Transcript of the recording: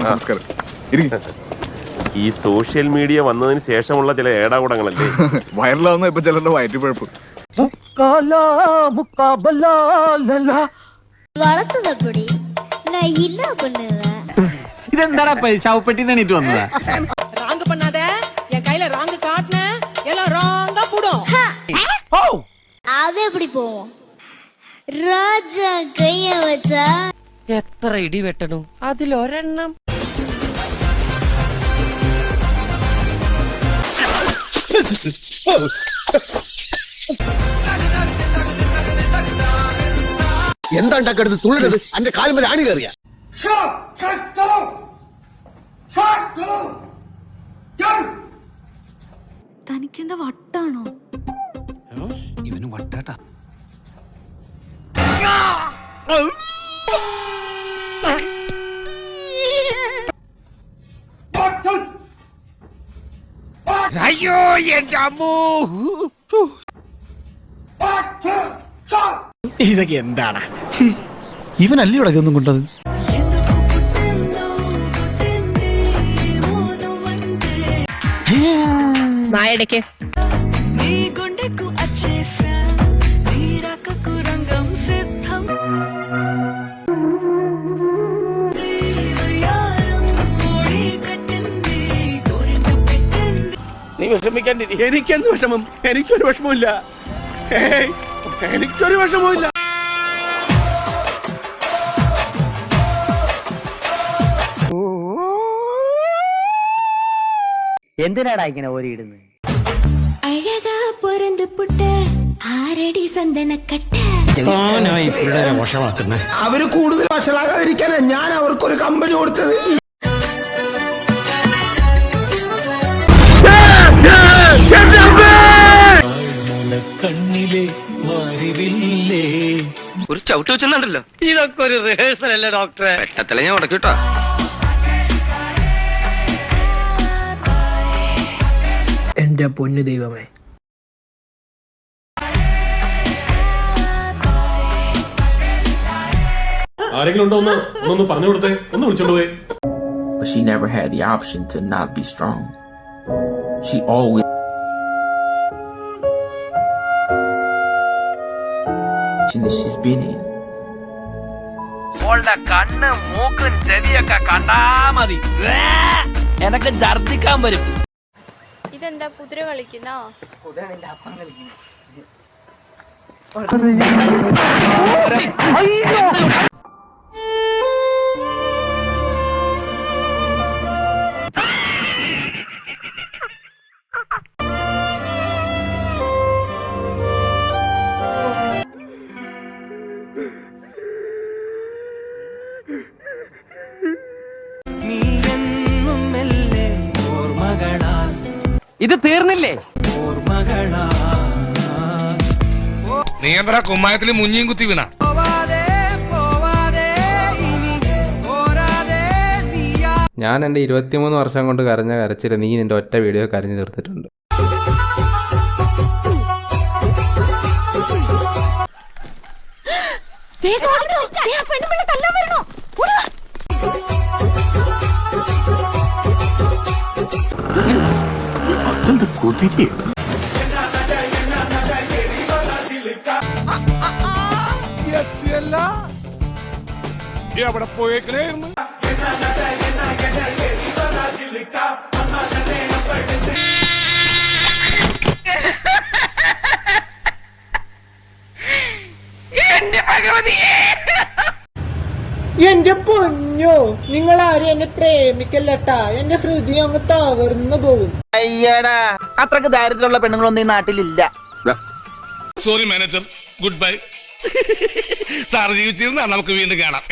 നമസ്കാരം. ഈ social media വന്നതിന് ശേഷമുള്ള ചില ഏടാകൂടങ്ങളല്ലേ വൈറലാവുന്ന ഇപ്പൊ ചിലരുടെ വയറ്റിപ്പഴപ്പ്. വളർത്തുന്നപ്പടി ഇല്ല பண்ணுவேன். ഇതെന്താടാ ശവപ്പെട്ടിന്ന് എണീറ്റ് വന്നതാ? ராங்கு பண்ணாத, என் கையில ராங்கு காட்டின எல்லாம் ராங்கா போடும். அது எப்படி போவோம்? ராஜா கைய வச்சா എത്ര ഇടി വെട്ടണം അതിലൊരെണ്ണം. എന്താ ഉണ്ടാക്കരുത് തുള്ളരുത് അന്റെ കാലുമ്പ ആണി കയറിയ തനിക്കെന്താ വട്ടാണോ? ഇവന് വട്ടാട്ടാ. അയ്യോ എന്റെ അമ്മോ, ഇതൊക്കെ എന്താണ്? ഇവനല്ലേ ഇവിടെ ഇതൊന്നും കൊണ്ടത്? നായടയ്ക്ക് നീ വിഷമിക്കാണ്ടി. എനിക്കെന്ത് വിഷമം? എനിക്കൊരു വിഷമമില്ല. എനിക്കൊരു വിഷമമില്ല. എന്തിനാടാ ഇങ്ങനെ ഓരിയിടുന്നത്? அழகா பொறந்து புட்ட ஆரடி சந்தனக்கட்ட. അവര് കൂടുതൽ വഷളാകാതിരിക്കാനാ ഞാൻ അവർക്കൊരു കമ്പനി കൊടുത്തത്. ഒരു ചവിട്ട് വെച്ചെന്നുണ്ടല്ലോ. ഇതൊക്കെ ഒരു റിഹേഴ്സൽ അല്ലേ ഡോക്ടറെ? പെട്ടത്തില ഞാൻ ഉടക്കിട്ടോ. എന്റെ പൊന്നു ദൈവമേ, ആരെങ്കിലും ഉണ്ടോ? ഒന്ന് പറഞ്ഞു കൊടുത്തേ, ഒന്ന് വിളിച്ചോണ്ട് പോയി. But she never had the option to not be strong. She always she's been in. കണ്ണ് മൂക്കും ചെവിയൊക്കെ കണ്ടാ മതി, എനക്ക് ഛർദിക്കാൻ വരും. ഇതെന്താ കുതിര കളിക്കുന്നോ? ഇത് തീർന്നില്ലേ? നീ എന്താ കുമ്മായത്തില് മുഞ്ഞിയും കുത്തി വീണ? ഞാൻ എൻ്റെ 23 വർഷം കൊണ്ട് കരഞ്ഞ കരച്ചിൽ നീ നിന്റെ ഒറ്റ വീഡിയോ കരഞ്ഞു തീർത്തിട്ടുണ്ട്. അവിടെ പോയേക്കണേന്ന്. എന്റെ പൊന്നോ, നിങ്ങൾ ആരും എന്നെ പ്രേമിക്കല്ലട്ടാ. എന്റെ ഹൃദയം അങ്ങ് തകർന്നു പോകും. അയ്യടാ, അത്രക്ക് ദാരിദ്ര്യമുള്ള പെണ്ണുങ്ങളൊന്നും ഈ നാട്ടിലില്ല. Sorry manager, good bye. Sir ജീവിച്ചിരുന്നാ നമുക്ക് വീണ്ടും കാണാം.